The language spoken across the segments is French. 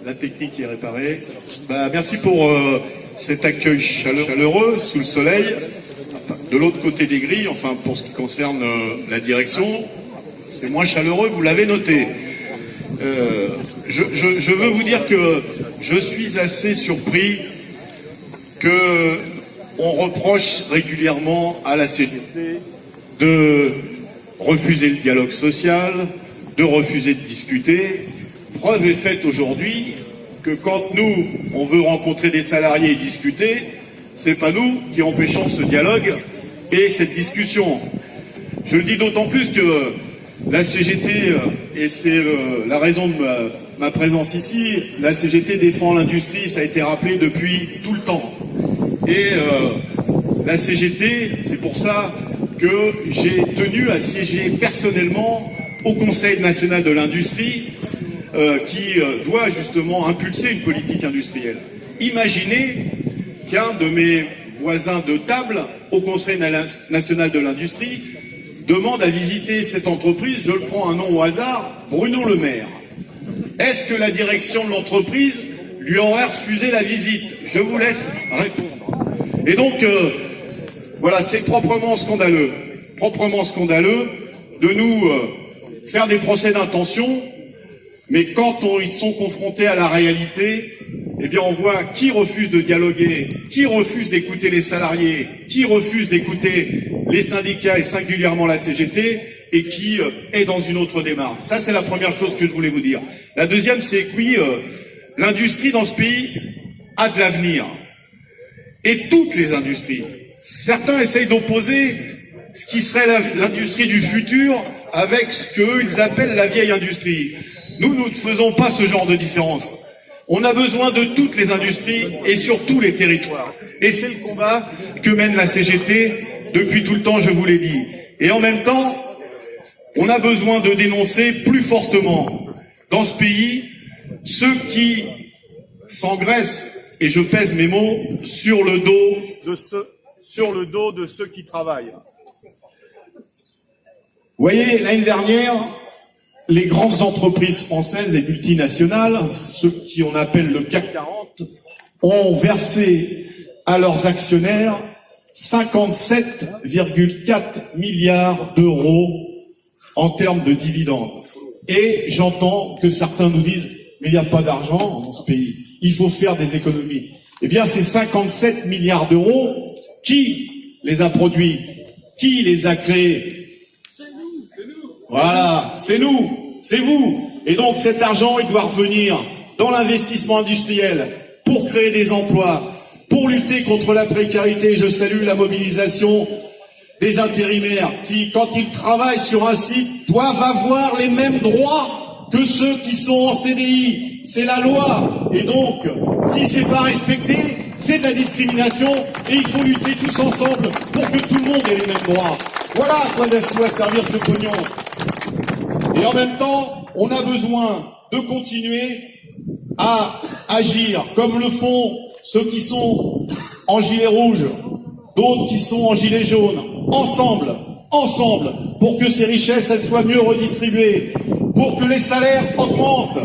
La technique est réparée. Merci pour cet accueil chaleureux sous le soleil. De l'autre côté des grilles, enfin pour ce qui concerne la direction, c'est moins chaleureux, vous l'avez noté. Je veux vous dire que je suis assez surpris que on reproche régulièrement à la CGT de refuser le dialogue social, de refuser de discuter. Preuve est faite aujourd'hui que quand nous, on veut rencontrer des salariés et discuter, c'est pas nous qui empêchons ce dialogue et cette discussion. Je le dis d'autant plus que la CGT, et c'est la raison de ma présence ici, la CGT défend l'industrie, ça a été rappelé depuis tout le temps. Et la CGT, c'est pour ça que j'ai tenu à siéger personnellement au Conseil national de l'industrie qui doit justement impulser une politique industrielle. Imaginez qu'un de mes voisins de table au Conseil national de l'industrie demande à visiter cette entreprise, je le prends un nom au hasard, Bruno Le Maire. Est-ce que la direction de l'entreprise lui aurait refusé la visite? Je vous laisse répondre. Et donc, voilà, c'est proprement scandaleux de nous faire des procès d'intention, mais quand ils sont confrontés à la réalité, eh bien on voit qui refuse de dialoguer, qui refuse d'écouter les salariés, qui refuse d'écouter les syndicats et singulièrement la CGT, et qui est dans une autre démarche. Ça, c'est la première chose que je voulais vous dire. La deuxième, c'est que oui, l'industrie dans ce pays a de l'avenir. Et toutes les industries. Certains essayent d'opposer ce qui serait l'industrie du futur avec ce qu'ils appellent la vieille industrie. Nous ne faisons pas ce genre de différence. On a besoin de toutes les industries et sur tous les territoires. Et c'est le combat que mène la CGT depuis tout le temps, je vous l'ai dit. Et en même temps, on a besoin de dénoncer plus fortement dans ce pays ceux qui s'engraissent, et je pèse mes mots, sur le dos de ceux qui travaillent. Vous voyez, l'année dernière, les grandes entreprises françaises et multinationales, ceux qui on appelle le CAC 40, ont versé à leurs actionnaires 57,4 milliards d'euros en termes de dividendes. Et j'entends que certains nous disent « mais il n'y a pas d'argent dans ce pays, il faut faire des économies ». Eh bien, ces 57 milliards d'euros, qui les a produits? Qui les a créés? C'est nous. Voilà, c'est nous, c'est vous. Et donc cet argent, il doit revenir dans l'investissement industriel pour créer des emplois, pour lutter contre la précarité. Je salue la mobilisation des intérimaires qui, quand ils travaillent sur un site, doivent avoir les mêmes droits que ceux qui sont en CDI. C'est la loi. Et donc, si c'est pas respecté, c'est de la discrimination et il faut lutter tous ensemble pour que tout le monde ait les mêmes droits. Voilà à quoi doit servir ce pognon. Et en même temps, on a besoin de continuer à agir comme le font ceux qui sont en gilet rouge, d'autres qui sont en gilet jaune, ensemble, pour que ces richesses elles soient mieux redistribuées, pour que les salaires augmentent.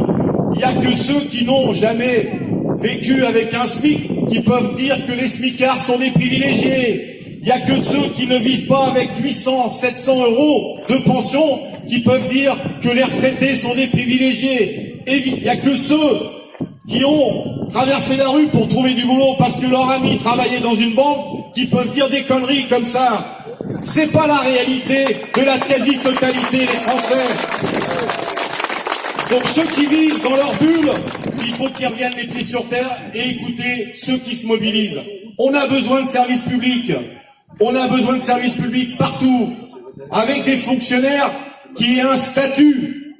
Il n'y a que ceux qui n'ont jamais vécu avec un SMIC qui peuvent dire que les smicards sont des privilégiés. Il n'y a que ceux qui ne vivent pas avec 800, 700 euros de pension qui peuvent dire que les retraités sont des privilégiés. Et il n'y a que ceux qui ont traversé la rue pour trouver du boulot parce que leur ami travaillait dans une banque qui peuvent dire des conneries comme ça. C'est pas la réalité de la quasi-totalité des Français. Donc ceux qui vivent dans leur bulle, il faut qu'ils reviennent les pieds sur terre et écouter ceux qui se mobilisent. On a besoin de services publics. On a besoin de services publics partout, avec des fonctionnaires qui aient un statut,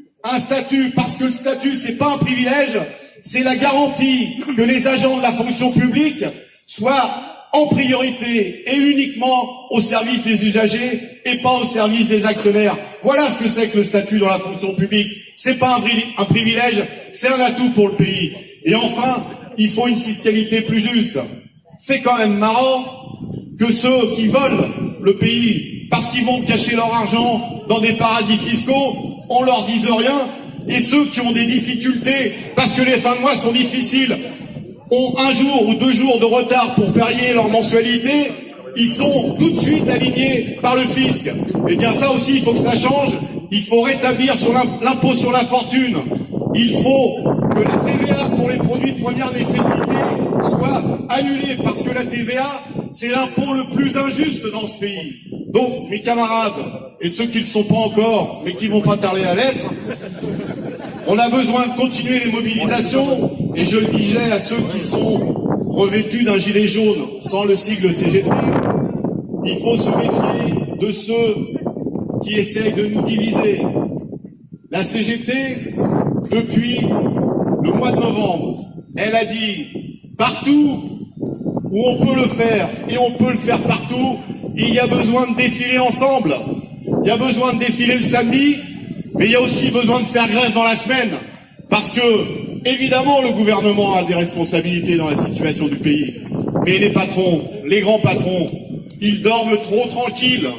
parce que le statut c'est pas un privilège, c'est la garantie que les agents de la fonction publique soient en priorité et uniquement au service des usagers et pas au service des actionnaires. Voilà ce que c'est que le statut dans la fonction publique. C'est pas un privilège, c'est un atout pour le pays. Et enfin, il faut une fiscalité plus juste. C'est quand même marrant que ceux qui volent le pays parce qu'ils vont cacher leur argent dans des paradis fiscaux, on leur dise rien, Et ceux qui ont des difficultés, parce que les fins de mois sont difficiles, ont 1 jour ou 2 jours de retard pour payer leur mensualité, ils sont tout de suite alignés par le fisc. Eh bien ça aussi, il faut que ça change. Il faut rétablir sur l'impôt sur la fortune. Il faut que la TVA pour les produits de première nécessité soit annulée, parce que la TVA, c'est l'impôt le plus injuste dans ce pays. Donc, mes camarades, et ceux qui ne le sont pas encore, mais qui vont pas tarder à l'être, on a besoin de continuer les mobilisations, et je le disais à ceux qui sont revêtus d'un gilet jaune sans le sigle CGT, il faut se méfier de ceux qui essayent de nous diviser. La CGT, depuis le mois de novembre, elle a dit partout où on peut le faire, et on peut le faire partout, il y a besoin de défiler ensemble. Il y a besoin de défiler le samedi, mais il y a aussi besoin de faire grève dans la semaine. Parce que, évidemment, le gouvernement a des responsabilités dans la situation du pays. Mais les patrons, les grands patrons, ils dorment trop tranquilles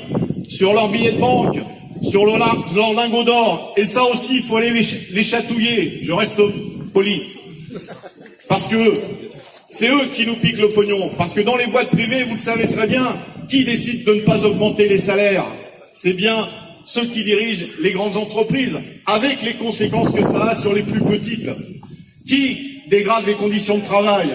sur leurs billets de banque, sur leur lingot d'or. Et ça aussi, il faut aller les chatouiller. Je reste poli. Parce que c'est eux qui nous piquent le pognon. Parce que dans les boîtes privées, vous le savez très bien, qui décide de ne pas augmenter les salaires? C'est bien ceux qui dirigent les grandes entreprises, avec les conséquences que ça a sur les plus petites. Qui dégrade les conditions de travail?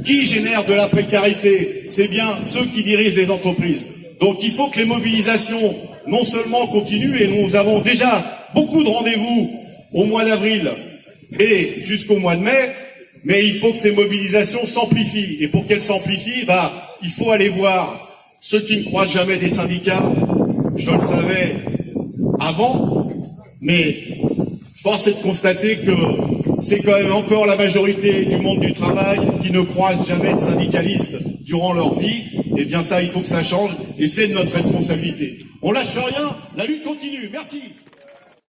Qui génère de la précarité? C'est bien ceux qui dirigent les entreprises. Donc il faut que les mobilisations non seulement continuent, et nous avons déjà beaucoup de rendez-vous au mois d'avril et jusqu'au mois de mai, mais il faut que ces mobilisations s'amplifient. Et pour qu'elles s'amplifient, il faut aller voir ceux qui ne croisent jamais des syndicats. Je le savais avant, mais force est de constater que c'est quand même encore la majorité du monde du travail qui ne croise jamais de syndicalistes durant leur vie. Eh bien ça, il faut que ça change, et c'est de notre responsabilité. On lâche rien, la lutte continue. Merci.